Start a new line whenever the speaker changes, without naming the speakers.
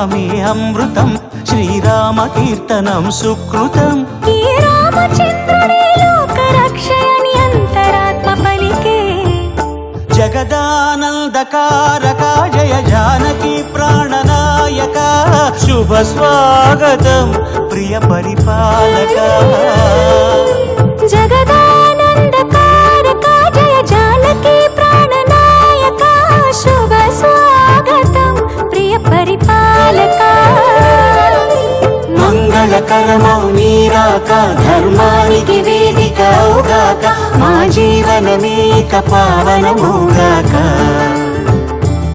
నామమే అమృతం, శ్రీరామ కీర్తనం సుకృతం.
ఈ రామచంద్రుడే లోక రక్షయని అంతరాత్మ పలికే.
జగదానందకారక జయ జానకి ప్రాణనాయక, శుభ స్వాగతం ప్రియ పరిపాలక.
జగదానందకారక జయ జానకి ప్రాణనాయక, శుభ స్వాగతం ప్రియ పరిపాలక.
మంగళకరమౌ నీరాక, ధర్మానికి వేదిక అవుగాక, మా జీవనమేక పావనమౌగాక.